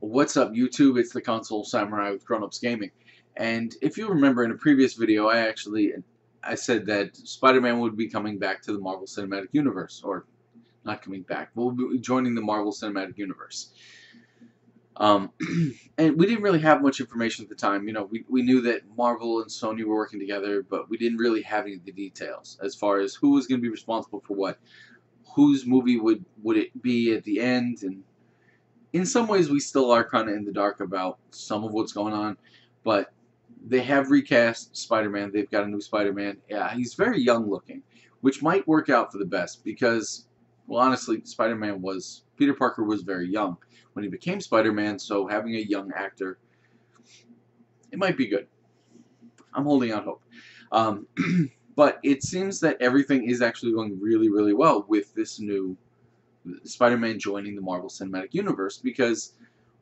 What's up, YouTube? It's the Console Samurai with Grown Ups Gaming. And if you remember in a previous video, I said that Spider-Man would be coming back to the Marvel Cinematic Universe, or not coming back, but will be joining the Marvel Cinematic Universe. Um, and we didn't really have much information at the time. You know, we knew that Marvel and Sony were working together, but we didn't really have any of the details as far as who was going to be responsible for what, whose movie would it be at the end, and in some ways we still are kind of in the dark about some of what's going on, but they have recast Spider-Man. They've got a new Spider-Man. Yeah, he's very young looking, which might work out for the best because, well, honestly, Peter Parker was very young when he became Spider-Man, so having a young actor, it might be good. I'm holding out hope. Um, but it seems that everything is actually going really, really well with this new Spider-Man joining the Marvel Cinematic Universe because,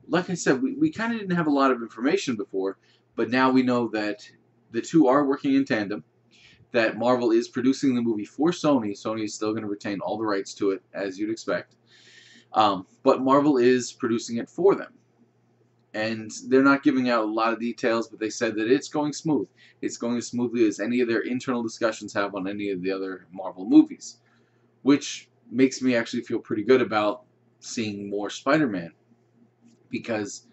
like I said, we kind of didn't have a lot of information before, but now we know that the two are working in tandem, that Marvel is producing the movie for Sony. Sony is still going to retain all the rights to it, as you'd expect, but Marvel is producing it for them. And they're not giving out a lot of details, but they said that it's going smooth. It's going as smoothly as any of their internal discussions have on any of the other Marvel movies, which makes me actually feel pretty good about seeing more Spider-Man. Because,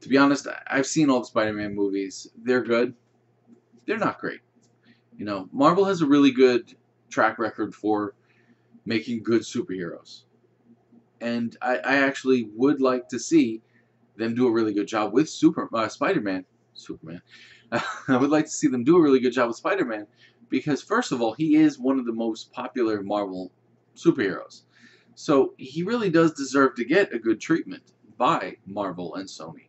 to be honest, I've seen all the Spider-Man movies. They're good. They're not great. You know, Marvel has a really good track record for making good superheroes. And I actually would like to see them do a really good job with Spider-Man. Superman. I would like to see them do a really good job with Spider-Man because, first of all, he is one of the most popular Marvel superheroes. So he really does deserve to get a good treatment by Marvel and Sony.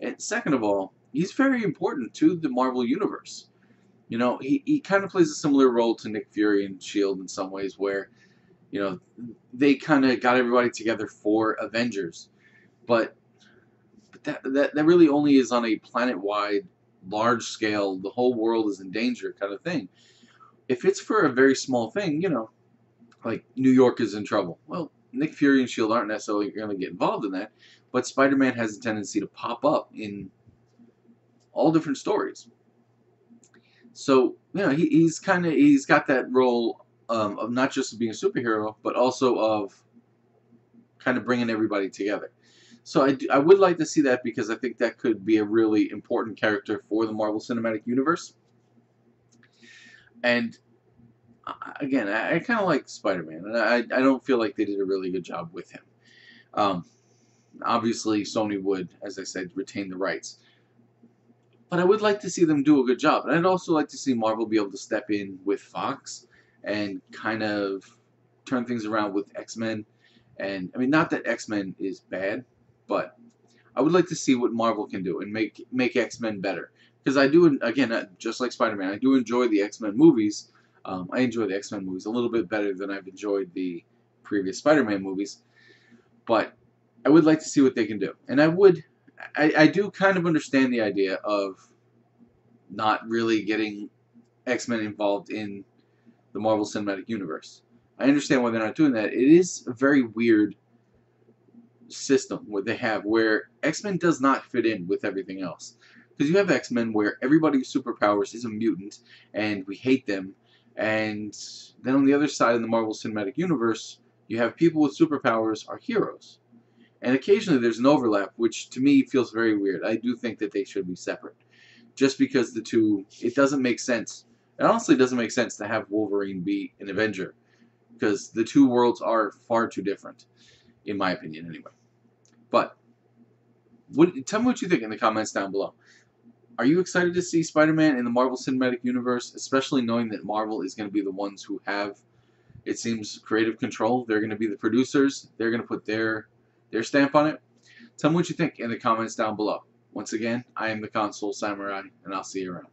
And second of all, he's very important to the Marvel Universe. You know, he kind of plays a similar role to Nick Fury and S.H.I.E.L.D. in some ways where, you know, they kind of got everybody together for Avengers. But that really only is on a planet-wide, large scale, the whole world is in danger kind of thing. If it's for a very small thing, you know, like New York is in trouble. Well, Nick Fury and S.H.I.E.L.D. aren't necessarily going to get involved in that, but Spider-Man has a tendency to pop up in all different stories. So, you know, he's got that role of not just being a superhero, but also of kind of bringing everybody together. So I would like to see that because I think that could be a really important character for the Marvel Cinematic Universe. And again, I kind of like Spider-Man, and I don't feel like they did a really good job with him. Um, obviously, Sony would, as I said, retain the rights. But I would like to see them do a good job. And I'd also like to see Marvel be able to step in with Fox and kind of turn things around with X-Men. And, I mean, not that X-Men is bad, but I would like to see what Marvel can do and make X-Men better. Because I do, again, just like Spider-Man, I do enjoy the X-Men movies. I enjoy the X-Men movies a little bit better than I've enjoyed the previous Spider-Man movies. But I would like to see what they can do. And I do kind of understand the idea of not really getting X-Men involved in the Marvel Cinematic Universe. I understand why they're not doing that. It is a very weird system what they have where X-Men does not fit in with everything else. Because you have X-Men where everybody's superpowers is a mutant and we hate them. And then on the other side in the Marvel Cinematic Universe, you have people with superpowers are heroes. And occasionally there's an overlap, which to me feels very weird. I do think that they should be separate. Just because the two, it doesn't make sense. It honestly doesn't make sense to have Wolverine be an Avenger. Because the two worlds are far too different. In my opinion, anyway. But, tell me what you think in the comments down below. Are you excited to see Spider-Man in the Marvel Cinematic Universe, especially knowing that Marvel is going to be the ones who have, it seems, creative control? They're going to be the producers. They're going to put their stamp on it. Tell me what you think in the comments down below. Once again, I am the Console Samurai, and I'll see you around.